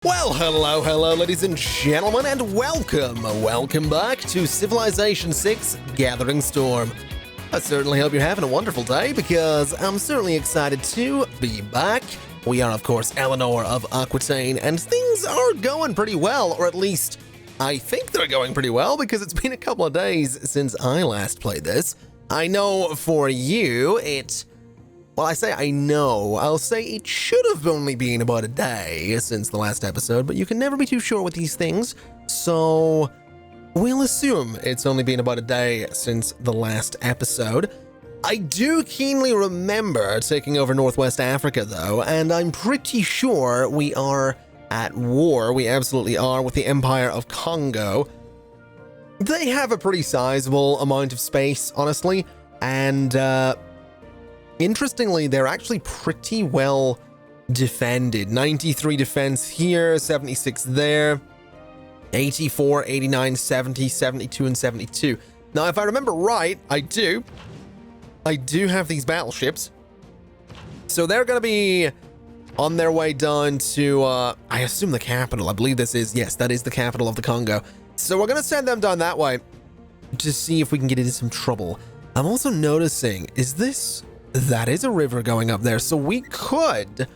Well, hello, ladies and gentlemen, and welcome back to Civilization 6 Gathering Storm. I certainly hope you're having a wonderful day, because I'm certainly excited to be back. We are, of course, Eleanor of Aquitaine, and things are going pretty well, or at least I think they're going pretty well, because it's been a couple of days since I last played this. I know for you, well, I say I know. I'll say it should have only been about a day since the last episode, but you can never be too sure with these things, so we'll assume it's only been about a day since the last episode. I do keenly remember taking over Northwest Africa, though, and I'm pretty sure we are at war. We absolutely are with the Empire of Congo. They have a pretty sizable amount of space, honestly, and interestingly, they're actually pretty well defended. 93 defense here, 76 there, 84, 89, 70, 72, and 72. Now, if I remember right, I do have these battleships. So they're going to be on their way down to, I assume the capital. I believe this is, yes, that is the capital of the Congo. So we're going to send them down that way to see if we can get into some trouble. I'm also noticing, that is a river going up there, so we could,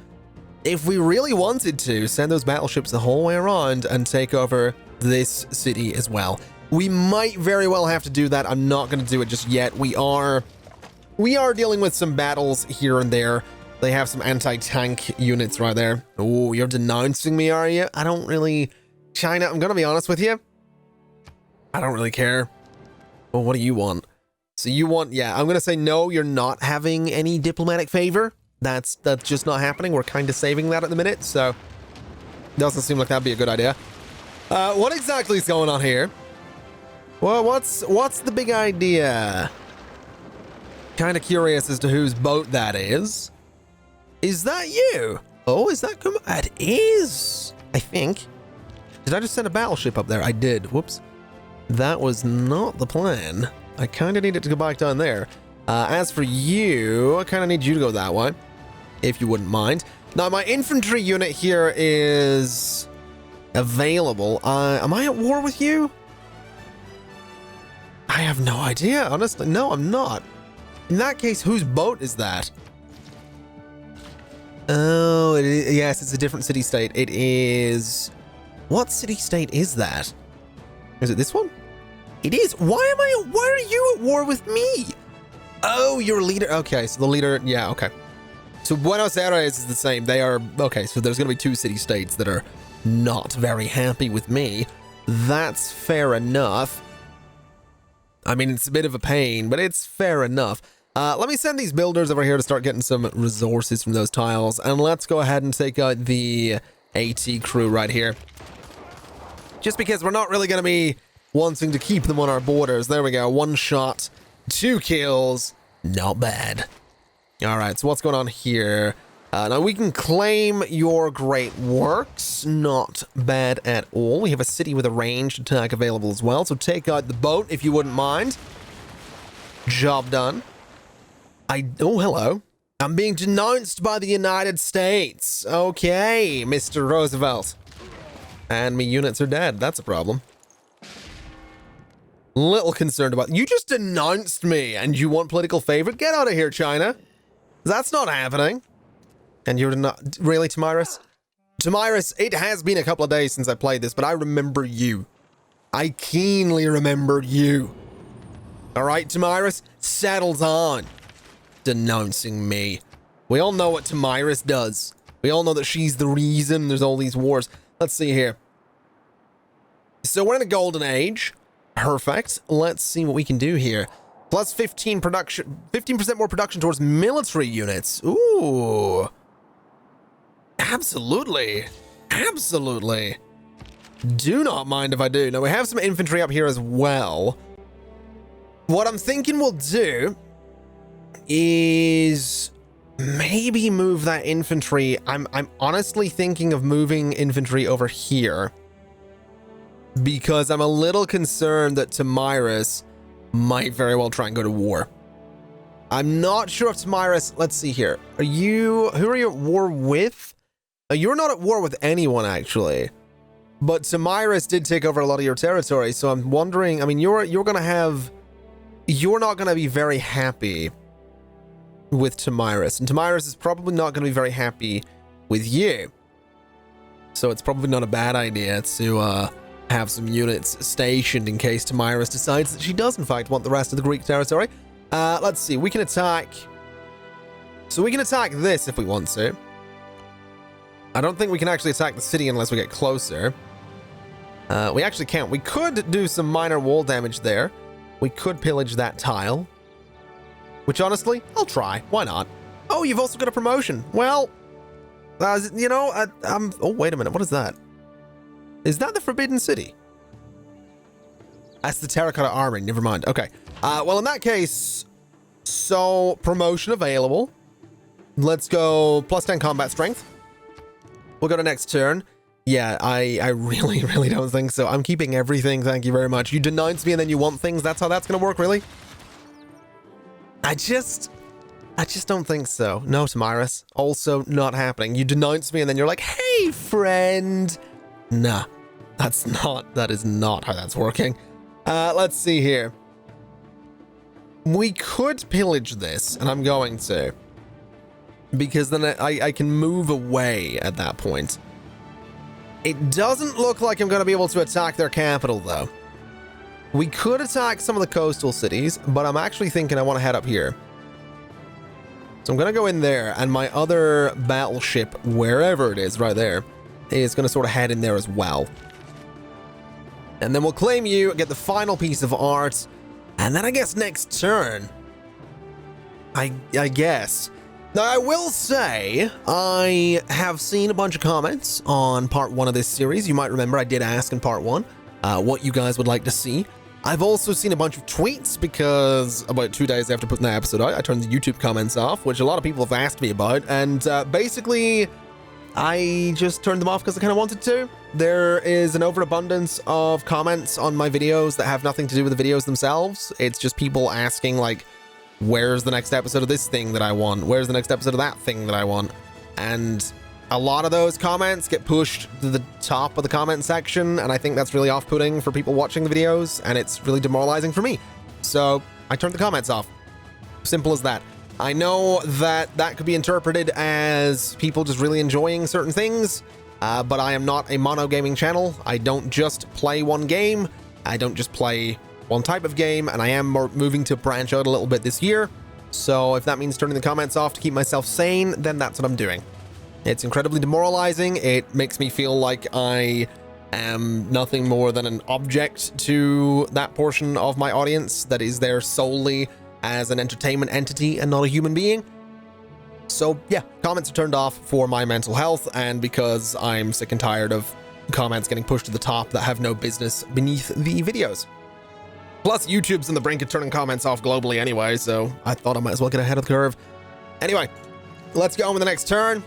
if we really wanted to, send those battleships the whole way around and take over this city as well. We might very well have to do that. I'm not going to do it just yet. We are dealing with some battles here and there. They have some anti-tank units right there. Oh, you're denouncing me, are you? I don't really... China, I'm going to be honest with you. I don't really care. Well, what do you want? So you want, yeah, I'm going to say no, you're not having any diplomatic favor. That's just not happening. We're kind of saving that at the minute, so doesn't seem like that'd be a good idea. What exactly is going on here? Well, what's the big idea? Kind of curious as to whose boat that is. Is that you? Oh, is that it is, I think. Did I just send a battleship up there? I did. Whoops. That was not the plan. I kind of need it to go back down there. As for you, I kind of need you to go that way, if you wouldn't mind. Now, my infantry unit here is available. Am I at war with you? I have no idea, honestly. No, I'm not. In that case, whose boat is that? Oh, yes, it's a different city-state. It is... What city-state is that? Is it this one? It is. Why are you at war with me? Oh, you're a leader. Okay, so the leader, yeah, okay. So Buenos Aires is the same. They are, okay, so there's going to be two city-states that are not very happy with me. That's fair enough. I mean, it's a bit of a pain, but it's fair enough. Let me send these builders over here to start getting some resources from those tiles, and let's go ahead and take out the AT crew right here. Just because we're not really going to be wanting to keep them on our borders. There we go. 1 shot, 2 kills. Not bad. All right, so what's going on here? Now, we can claim your great works. Not bad at all. We have a city with a ranged attack available as well, so take out the boat if you wouldn't mind. Job done. Oh, hello. I'm being denounced by the United States. Okay, Mr. Roosevelt. And me units are dead. That's a problem. Little concerned about... You just denounced me and you want political favor? Get out of here, China. That's not happening. And you're not... Really, Tamiris? Tamiris, it has been a couple of days since I played this, but I remember you. I keenly remember you. Alright, Tamiris? Settles on. Denouncing me. We all know what Tamiris does. We all know that she's the reason there's all these wars. Let's see here. So we're in a golden age. Perfect. Let's see what we can do here. Plus 15 production, 15% more production towards military units. Ooh. Absolutely. Absolutely. Do not mind if I do. Now, we have some infantry up here as well. What I'm thinking we'll do is maybe move that infantry. I'm honestly thinking of moving infantry over here, because I'm a little concerned that Tamiris might very well try and go to war. I'm not sure if Tamiris... Let's see here. Who are you at war with? You're not at war with anyone, actually. But Tamiris did take over a lot of your territory, so I'm wondering, I mean, you're not gonna be very happy with Tamiris, and Tamiris is probably not gonna be very happy with you. So it's probably not a bad idea to have some units stationed in case Tamiris decides that she does in fact want the rest of the Greek territory. Let's see, we can attack. So we can attack this if we want to. I don't think we can actually attack the city unless we get closer. We actually can't. We could do some minor wall damage there. We could pillage that tile. Which honestly, I'll try. Why not? Oh, you've also got a promotion. Well, you know, oh, wait a minute. What is that? Is that the Forbidden City? That's the Terracotta Armory. Never mind. Okay. Well, in that case, so promotion available. Let's go plus 10 combat strength. We'll go to next turn. Yeah, I really, really don't think so. I'm keeping everything. Thank you very much. You denounce me and then you want things. That's how that's going to work, really? I just don't think so. No, Tamiris. Also not happening. You denounce me and then you're like, hey, friend. Nah, that is not how that's working. Let's see here. We could pillage this, and I'm going to. Because then I can move away at that point. It doesn't look like I'm going to be able to attack their capital, though. We could attack some of the coastal cities, but I'm actually thinking I want to head up here. So I'm going to go in there, and my other battleship, wherever it is, right there, is going to sort of head in there as well. And then we'll claim you, get the final piece of art, and then I guess next turn, I guess. Now, I will say, I have seen a bunch of comments on part 1 of this series. You might remember I did ask in part 1 what you guys would like to see. I've also seen a bunch of tweets because about 2 days after putting that episode out, I turned the YouTube comments off, which a lot of people have asked me about. And basically, I just turned them off because I kind of wanted to. There is an overabundance of comments on my videos that have nothing to do with the videos themselves. It's just people asking, like, where's the next episode of this thing that I want? Where's the next episode of that thing that I want? And a lot of those comments get pushed to the top of the comment section, and I think that's really off-putting for people watching the videos, and it's really demoralizing for me. So I turned the comments off. Simple as that. I know that that could be interpreted as people just really enjoying certain things, but I am not a mono gaming channel. I don't just play one game. I don't just play one type of game, and I am moving to branch out a little bit this year. So if that means turning the comments off to keep myself sane, then that's what I'm doing. It's incredibly demoralizing. It makes me feel like I am nothing more than an object to that portion of my audience that is there solely as an entertainment entity and not a human being. So yeah, comments are turned off for my mental health and because I'm sick and tired of comments getting pushed to the top that have no business beneath the videos. Plus, YouTube's on the brink of turning comments off globally anyway, so I thought I might as well get ahead of the curve. Anyway, let's go on with the next turn.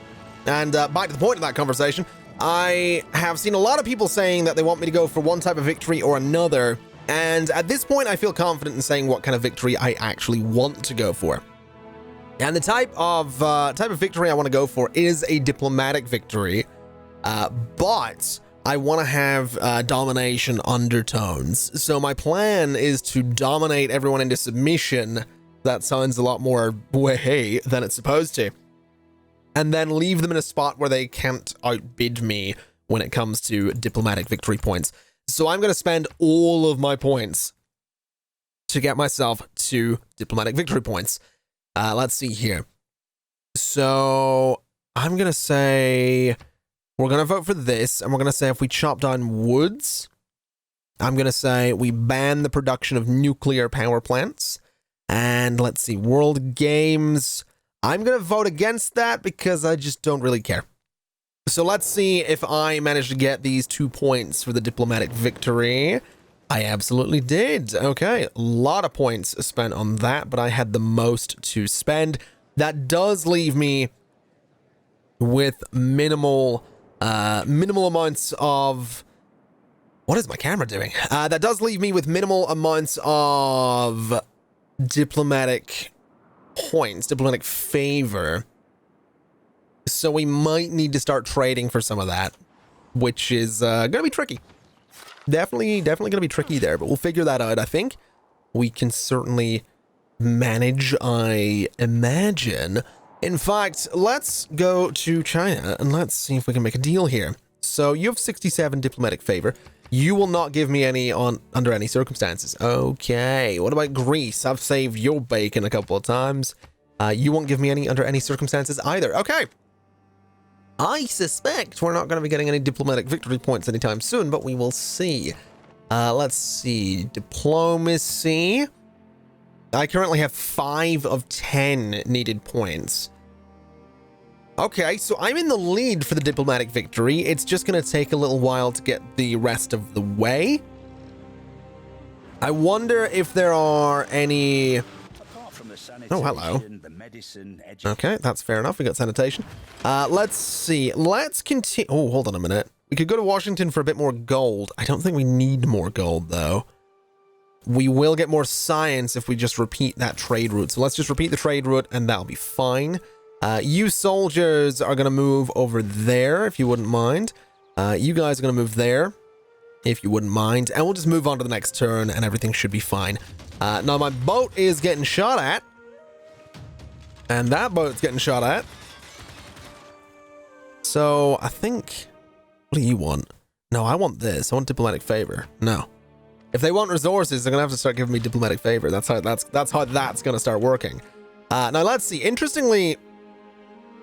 And back to the point of that conversation, I have seen a lot of people saying that they want me to go for one type of victory or another. And at this point, I feel confident in saying what kind of victory I actually want to go for. And the type of victory I want to go for is a diplomatic victory, but I want to have domination undertones. So my plan is to dominate everyone into submission. That sounds a lot more way than it's supposed to. And then leave them in a spot where they can't outbid me when it comes to diplomatic victory points. So I'm going to spend all of my points to get myself to diplomatic victory points. Let's see here. So I'm going to say we're going to vote for this, and we're going to say if we chop down woods, I'm going to say we ban the production of nuclear power plants. And let's see, World Games, I'm going to vote against that because I just don't really care. So let's see if I managed to get these 2 points for the diplomatic victory. I absolutely did. Okay, a lot of points spent on that, but I had the most to spend. That does leave me with minimal amounts of... What is my camera doing? That does leave me with minimal amounts of diplomatic points, diplomatic favor. So we might need to start trading for some of that, which is going to be tricky. Definitely going to be tricky there, but we'll figure that out, I think. We can certainly manage, I imagine. In fact, let's go to China and let's see if we can make a deal here. So you have 67 diplomatic favor. You will not give me any under any circumstances. Okay, what about Greece? I've saved your bacon a couple of times. You won't give me any under any circumstances either. Okay. I suspect we're not going to be getting any diplomatic victory points anytime soon, but we will see. Let's see. Diplomacy. I currently have 5 of 10 needed points. Okay, so I'm in the lead for the diplomatic victory. It's just going to take a little while to get the rest of the way. I wonder if there are any... Oh, hello. Okay, that's fair enough. We got sanitation. Let's see. Let's continue. Oh, hold on a minute. We could go to Washington for a bit more gold. I don't think we need more gold, though. We will get more science if we just repeat that trade route. So let's just repeat the trade route, and that'll be fine. You soldiers are going to move over there, if you wouldn't mind. You guys are going to move there, if you wouldn't mind. And we'll just move on to the next turn, and everything should be fine. Now, my boat is getting shot at. And that boat's getting shot at. So, I think... What do you want? No, I want this. I want diplomatic favor. No. If they want resources, they're going to have to start giving me diplomatic favor. That's how that's going to start working. Now, let's see. Interestingly,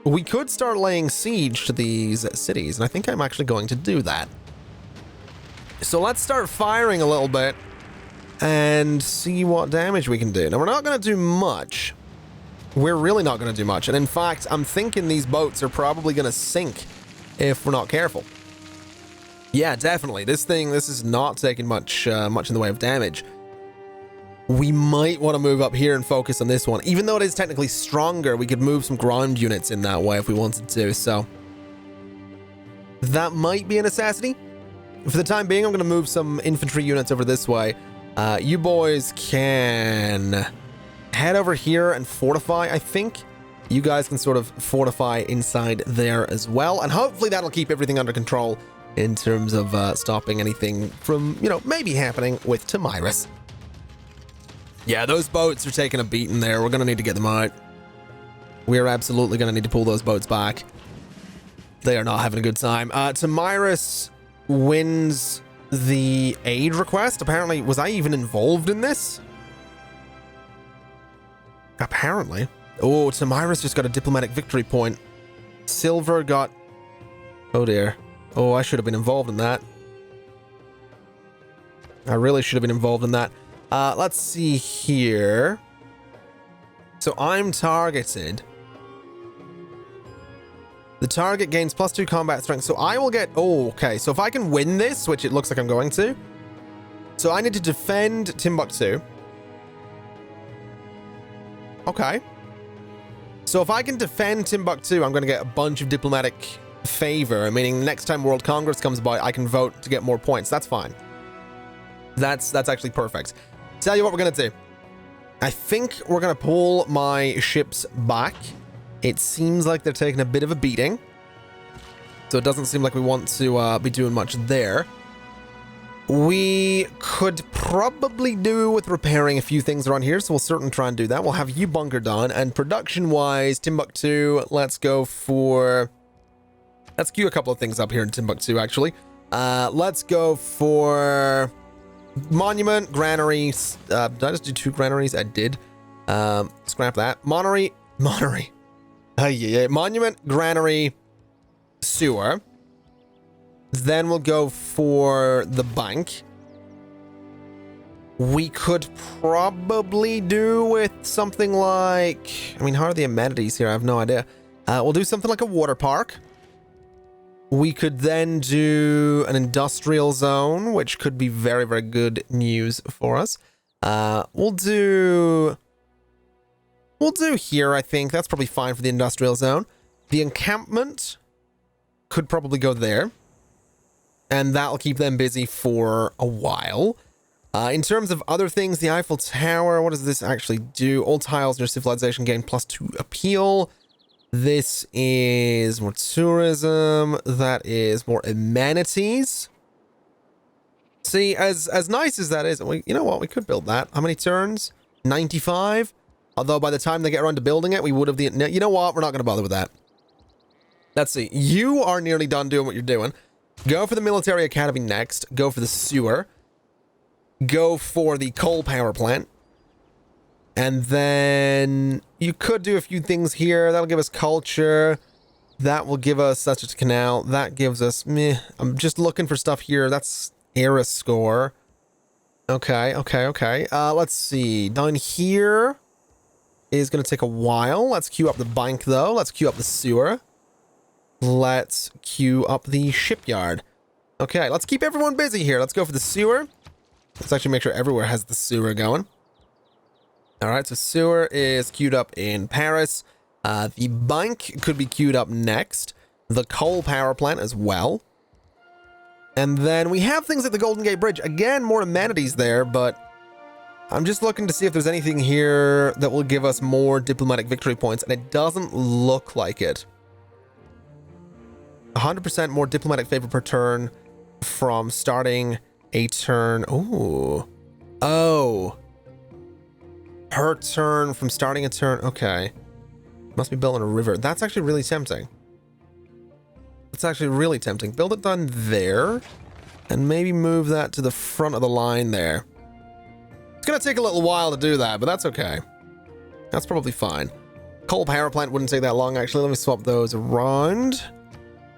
we could start laying siege to these cities, and I think I'm actually going to do that. So let's start firing a little bit and see what damage we can do. Now, we're not going to do much. We're really not going to do much. And in fact, I'm thinking these boats are probably going to sink if we're not careful. Yeah, definitely. This is not taking much in the way of damage. We might want to move up here and focus on this one. Even though it is technically stronger, we could move some ground units in that way if we wanted to. So that might be a necessity. For the time being, I'm going to move some infantry units over this way. You boys can head over here and fortify, I think. You guys can sort of fortify inside there as well. And hopefully that'll keep everything under control in terms of stopping anything from, you know, maybe happening with Tamiris. Yeah, those boats are taking a beating there. We're going to need to get them out. We're absolutely going to need to pull those boats back. They are not having a good time. Tamiris wins the aid request. Apparently, was I even involved in this? Apparently. Oh, Tamiris just got a diplomatic victory point. Silver got... Oh, dear. Oh, I should have been involved in that. I really should have been involved in that. Let's see here. So I'm targeted. The target gains +2 combat strength. So I will get... Oh, okay. So if I can win this, which it looks like I'm going to. So I need to defend Timbuktu. Okay. So if I can defend Timbuktu, I'm going to get a bunch of diplomatic favor, meaning next time World Congress comes by, I can vote to get more points. That's fine. That's actually perfect. Tell you what we're going to do. I think we're going to pull my ships back. It seems like they're taking a bit of a beating. So it doesn't seem like we want to be doing much there. We could probably do with repairing a few things around here, so we'll certainly try and do that. We'll have you bunker done, and production-wise, Timbuktu, let's go for... Let's queue a couple of things up here in Timbuktu, actually. Let's go for... Monument, granaries. Did I just do 2 granaries? I did. Scrap that. Monnery. Yeah. Monument, granary, sewer. Then we'll go for the bank. We could probably do with something like... I mean, how are the amenities here? I have no idea. We'll do something like a water park. We could then do an industrial zone, which could be very, very good news for us. We'll do here, I think. That's probably fine for the industrial zone. The encampment could probably go there. And that'll keep them busy for a while. In terms of other things, the Eiffel Tower, what does this actually do? All tiles in your civilization gain +2 appeal. This is more tourism. That is more amenities. See, as nice as that is, you know what? We could build that. How many turns? 95? Although by the time they get around to building it, we would have the... You know what? We're not going to bother with that. Let's see. You are nearly done doing what you're doing. Go for the military academy next. Go for the sewer. Go for the coal power plant. And then you could do a few things here. That'll give us culture. That will give us such a canal. That gives us... Meh. I'm just looking for stuff here. That's era score. Okay. Let's see. Down here is going to take a while. Let's queue up the bank, though. Let's queue up the sewer. Let's queue up the shipyard. Okay, let's keep everyone busy here. Let's go for the sewer. Let's actually make sure everywhere has the sewer going. All right, so sewer is queued up in Paris. The bank could be queued up next. The coal power plant as well. And then we have things like the Golden Gate Bridge. Again, more amenities there, but I'm just looking to see if there's anything here that will give us more diplomatic victory points, and it doesn't look like it. 100% more diplomatic favor per turn from starting a turn. Ooh. Oh. Per turn from starting a turn. Okay. Must be built on a river. That's actually really tempting. It's actually really tempting. Build it down there and maybe move that to the front of the line there. It's going to take a little while to do that, but that's okay. That's probably fine. Coal power plant wouldn't take that long, actually. Let me swap those around.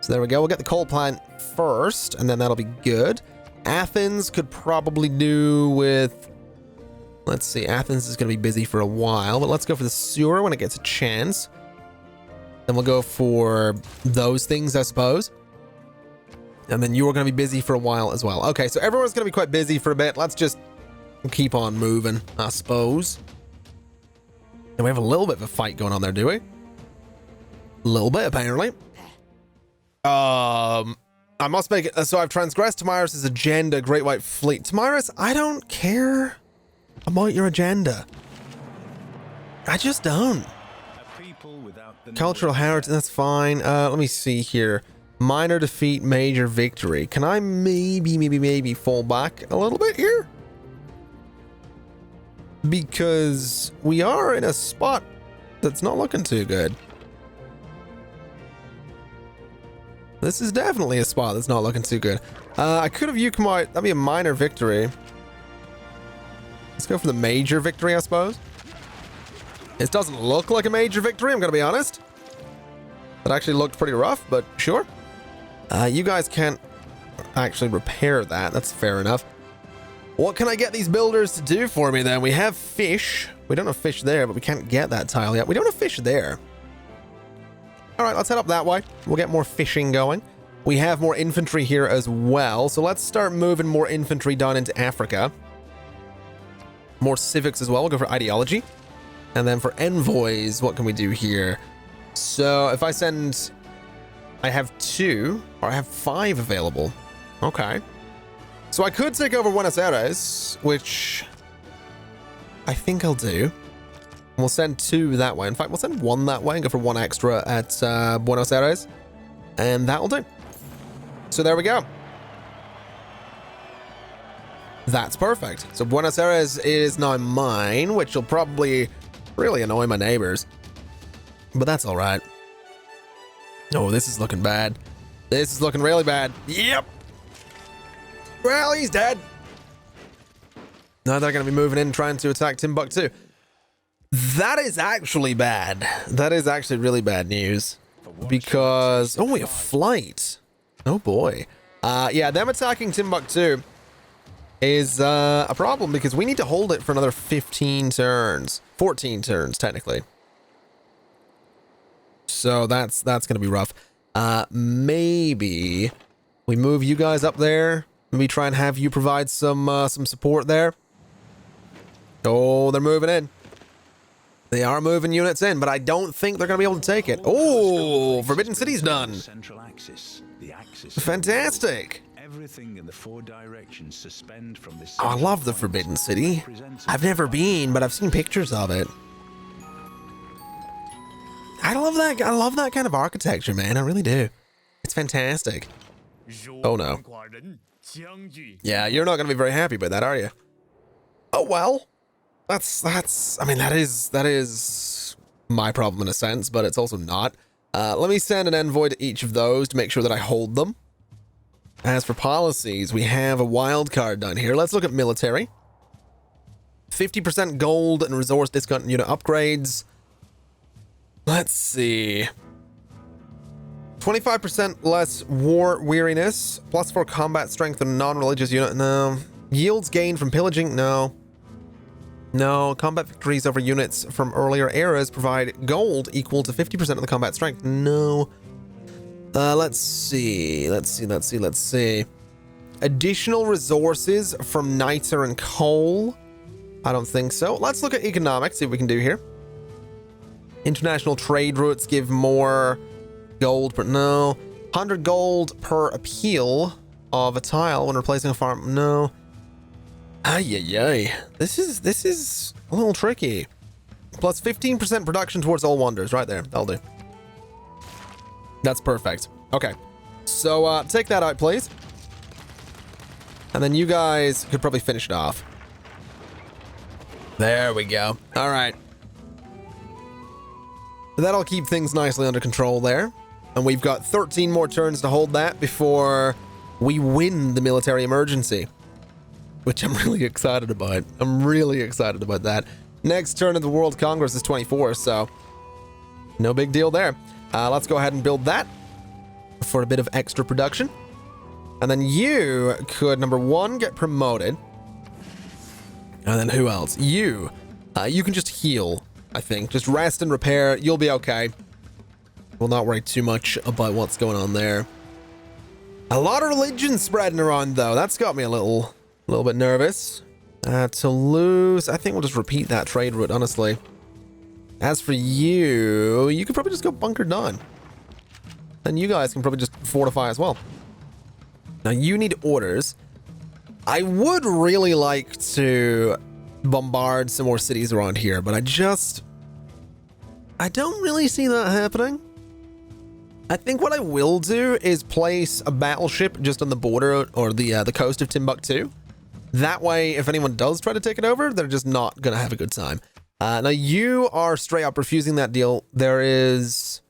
So there we go. We'll get the coal plant first, and then that'll be good. Athens could probably do with... Let's see. Athens is going to be busy for a while, but let's go for the sewer when it gets a chance. Then we'll go for those things, I suppose. And then you're going to be busy for a while as well. Okay, so everyone's going to be quite busy for a bit. Let's just keep on moving, I suppose. And we have a little bit of a fight going on there, do we? A little bit, apparently. I must make it. So I've transgressed Tamiris' agenda, Great White Fleet. Tamiris, I don't care about your agenda. I just don't. Cultural heritage, that's fine. Let me see here. Minor defeat, major victory. Can I maybe fall back a little bit here? Because we are in a spot that's not looking too good. This is definitely a spot that's not looking too good. I could have you come out. That'd be a minor victory. Let's go for the major victory, I suppose. It doesn't look like a major victory, I'm going to be honest. It actually looked pretty rough, but sure. You guys can't actually repair that. That's fair enough. What can I get these builders to do for me then? We have fish. We don't have fish there, but we can't get that tile yet. We don't have fish there. All right, let's head up that way. We'll get more fishing going. We have more infantry here as well. So let's start moving more infantry down into Africa. More civics as well. We'll go for ideology. And then for envoys, what can we do here? So if I send... I have 2, or I have 5 available. Okay. So I could take over Buenos Aires, which I think I'll do. We'll send 2 that way. In fact, we'll send 1 that way and go for 1 extra at Buenos Aires. And that'll do. So there we go. That's perfect. So Buenos Aires is now mine, which will probably really annoy my neighbors. But that's all right. Oh, this is looking bad. This is looking really bad. Yep. Well, he's dead. Now they're going to be moving in trying to attack Timbuktu. That is actually bad. That is actually really bad news. Because... Oh, we have flight. Oh, boy. Yeah, them attacking Timbuktu is a problem because we need to hold it for another 15 turns. 14 turns, technically. So that's going to be rough. Maybe we move you guys up there. Maybe try and have you provide some support there. Oh, they're moving in. They are moving units in, but I don't think they're going to be able to take it. Oh, Forbidden City's done. Fantastic. Everything in the 4 directions suspend from this. Oh, I love the Forbidden City. I've never been, but I've seen pictures of it. I love that kind of architecture, man. I really do. It's fantastic. Oh no. Yeah, you're not going to be very happy about that, are you? Oh well. I mean, that is my problem in a sense, but it's also not. Let me send an envoy to each of those to make sure that I hold them. As for policies, we have a wild card down here. Let's look at military. 50% gold and resource discount and unit upgrades. Let's see. 25% less war weariness. +4 combat strength and non-religious unit. No. Yields gained from pillaging. No. No. Combat victories over units from earlier eras provide gold equal to 50% of the combat strength. No. Let's see. Additional resources from niter and coal. I don't think so. Let's look at economics, see what we can do here. International trade routes give more gold, but no. 100 gold per appeal of a tile when replacing a farm. No. Ay. This is a little tricky. Plus 15% production towards all wonders. Right there. That'll do. That's perfect. Okay. So, take that out, please. And then you guys could probably finish it off. There we go. All right. That'll keep things nicely under control there. And we've got 13 more turns to hold that before we win the military emergency, which I'm really excited about. I'm really excited about that. Next turn of the World Congress is 24, so no big deal there. Let's go ahead and build that for a bit of extra production. And then you could, number one, get promoted. And then who else? You can just heal, I think. Just rest and repair. You'll be okay. We'll not worry too much about what's going on there. A lot of religion spreading around, though. That's got me a little bit nervous. Toulouse, I think we'll just repeat that trade route, honestly. As for you, you could probably just go bunker down. And you guys can probably just fortify as well. Now, you need orders. I would really like to bombard some more cities around here, but I don't really see that happening. I think what I will do is place a battleship just on the border or the coast of Timbuktu. That way, if anyone does try to take it over, they're just not going to have a good time. Now, you are straight up refusing that deal. There is...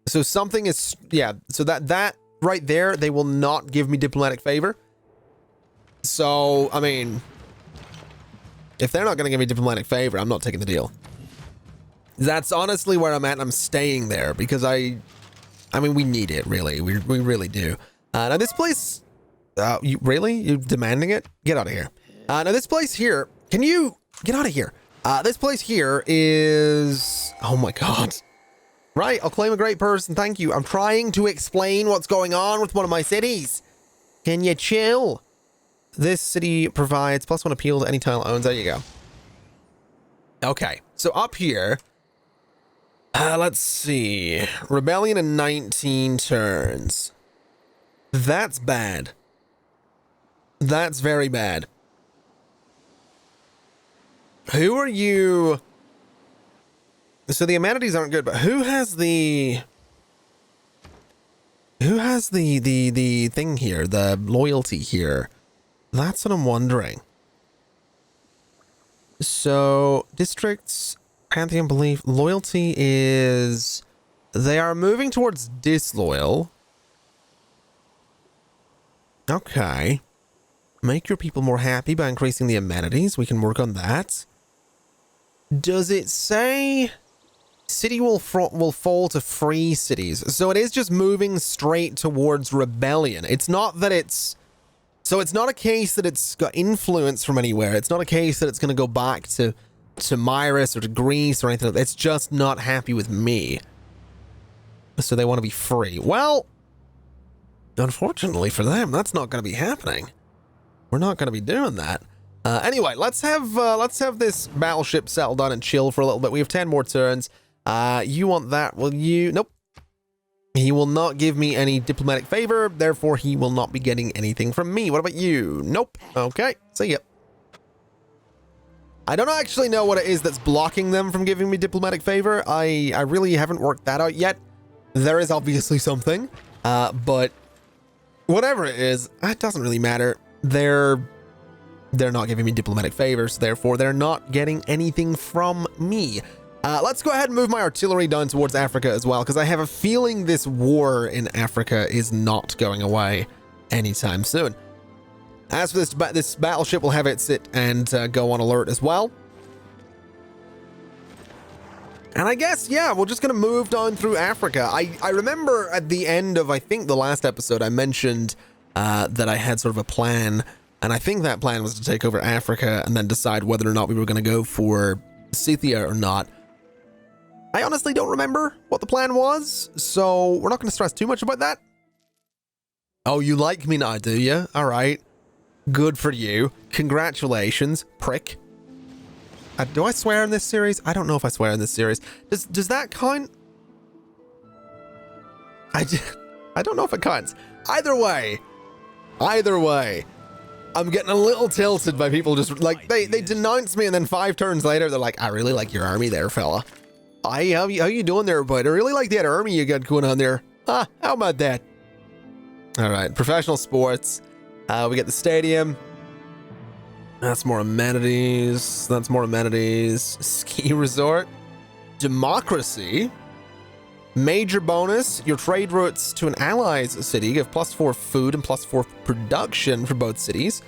So something is... Yeah, so that right there, they will not give me diplomatic favor. So, I mean... If they're not going to give me diplomatic favor, I'm not taking the deal. That's honestly where I'm at. I'm staying there because I mean, we need it, really. We really do. Now, this place... you really? You demanding it? Get out of here. Now, this place here... Can you... Get out of here. This place here is... Oh, my God. Right, I'll claim a great person. Thank you. I'm trying to explain what's going on with one of my cities. Can you chill? This city provides +1 appeal to any tile it owns. There you go. Okay, so up here... let's see. Rebellion in 19 turns. That's bad. That's very bad. Who are you? So the amenities aren't good, but who has the thing here, the loyalty here? That's what I'm wondering. So districts, Pantheon belief, loyalty is... They are moving towards disloyal. Okay. Make your people more happy by increasing the amenities. We can work on that. Does it say city will fall to free cities? So it is just moving straight towards rebellion. It's not that it's... So it's not a case that it's got influence from anywhere. It's not a case that it's going to go back to Myrus or to Greece or anything. It's just not happy with me. So they want to be free. Well, unfortunately for them, that's not going to be happening. We're not going to be doing that. Anyway, let's have this battleship settle down and chill for a little bit. We have 10 more turns. You want that? Will you? Nope. He will not give me any diplomatic favor. Therefore, he will not be getting anything from me. What about you? Nope. Okay. See ya. I don't actually know what it is that's blocking them from giving me diplomatic favor. I really haven't worked that out yet. There is obviously something, but whatever it is, it doesn't really matter. They're not giving me diplomatic favors, therefore they're not getting anything from me. Let's go ahead and move my artillery down towards Africa as well, because I have a feeling this war in Africa is not going away anytime soon. As for this battleship, will have it sit and go on alert as well. And I guess, yeah, we're just going to move down through Africa. I remember at the end of, I think, the last episode, I mentioned that I had sort of a plan. And I think that plan was to take over Africa and then decide whether or not we were going to go for Scythia or not. I honestly don't remember what the plan was, so we're not going to stress too much about that. Oh, you like me now, do you? All right. Good for you. Congratulations, prick. Do I swear in this series? I don't know if I swear in this series. Does that count? I don't know if it counts. Either way, I'm getting a little tilted by people just like they denounce me and then 5 turns later they're like, I really like your army there, fella. How you doing there, bud? I really like that army you got going on there. How about that? All right, professional sports. We get the stadium. That's more amenities. That's more amenities. Ski resort. Democracy. Major bonus. Your trade routes to an allies city give +4 food and +4 production for both cities.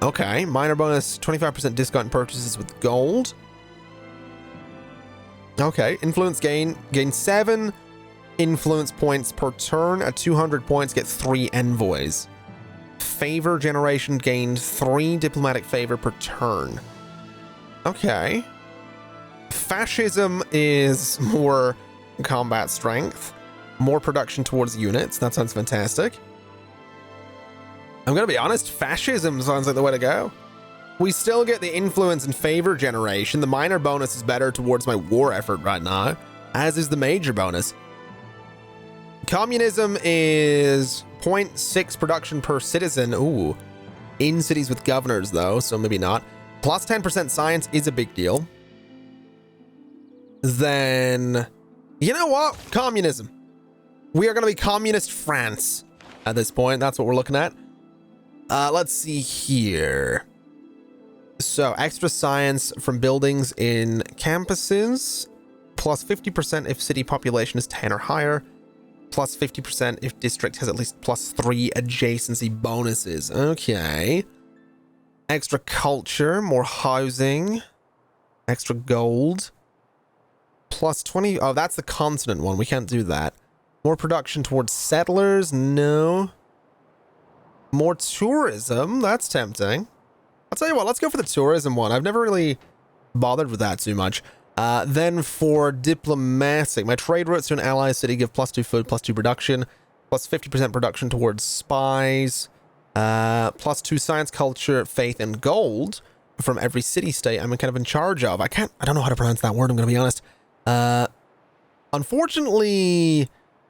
Okay. Minor bonus. 25% discount in purchases with gold. Okay. Influence gain. Gain 7 influence points per turn. At 200 points, get 3 envoys. Favor generation gained 3 diplomatic favor per turn. Okay. Fascism is more combat strength, more production towards units. That sounds fantastic. I'm gonna be honest, fascism sounds like the way to go. We still get the influence and favor generation. The minor bonus is better towards my war effort right now, as is the major bonus. Communism is 0.6 production per citizen. Ooh. In cities with governors, though, so maybe not. Plus 10% science is a big deal. Then, you know what? Communism. We are going to be communist France at this point. That's what we're looking at. Let's see here. So, extra science from buildings in campuses. Plus 50% if city population is 10 or higher. Plus 50% if district has at least +3 adjacency bonuses. Okay. Extra culture, more housing. Extra gold. Plus 20. Oh, that's the continent one. We can't do that. More production towards settlers. No. More tourism. That's tempting. I'll tell you what, let's go for the tourism one. I've never really bothered with that too much. Then for diplomatic, my trade routes to an ally city give +2 food, +2 production, plus 50% production towards spies, +2 science, culture, faith, and gold from every city state I'm kind of in charge of. I don't know how to pronounce that word, I'm going to be honest. Unfortunately,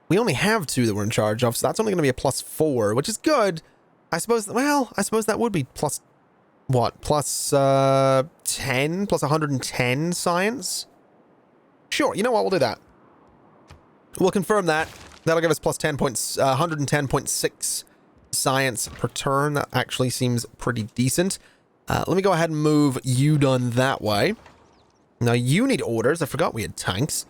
we only have 2 that we're in charge of, so that's only going to be a +4, which is good. I suppose, well, I suppose that would be plus, what, plus 10, plus 110 science? Sure, you know what, we'll do that. We'll confirm that. That'll give us plus 10 points, 110.6 science per turn. That actually seems pretty decent. Let me go ahead and move you done that way. Now you need orders. I forgot we had tanks.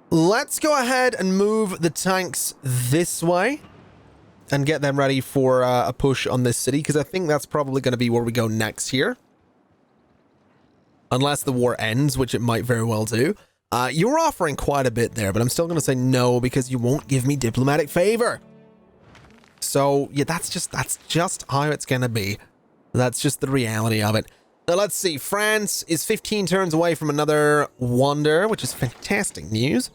Let's go ahead and move the tanks this way and get them ready for a push on this city, because I think that's probably going to be where we go next here. Unless the war ends, which it might very well do. You're offering quite a bit there, but I'm still going to say no because you won't give me diplomatic favor. So, yeah, that's just how it's going to be. That's just the reality of it. Now, let's see. France is 15 turns away from another wonder, which is fantastic news.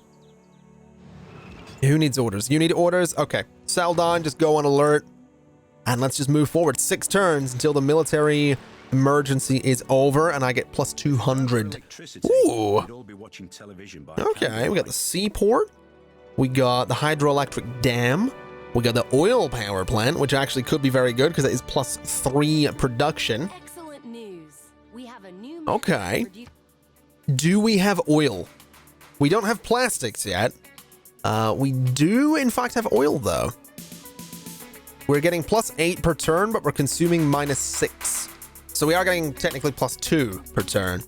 Who needs orders? You need orders? Okay. Sell down, just go on alert. And let's just move forward 6 turns until the military emergency is over and I get plus 200. Ooh. Okay, we got the seaport. We got the hydroelectric dam. We got the oil power plant, which actually could be very good because it is plus 3 production. Excellent news. We have a new Okay. Do we have oil? We don't have plastics yet. We do, in fact, have oil, though. We're getting +8 per turn, but we're consuming -6. So we are getting technically +2 per turn.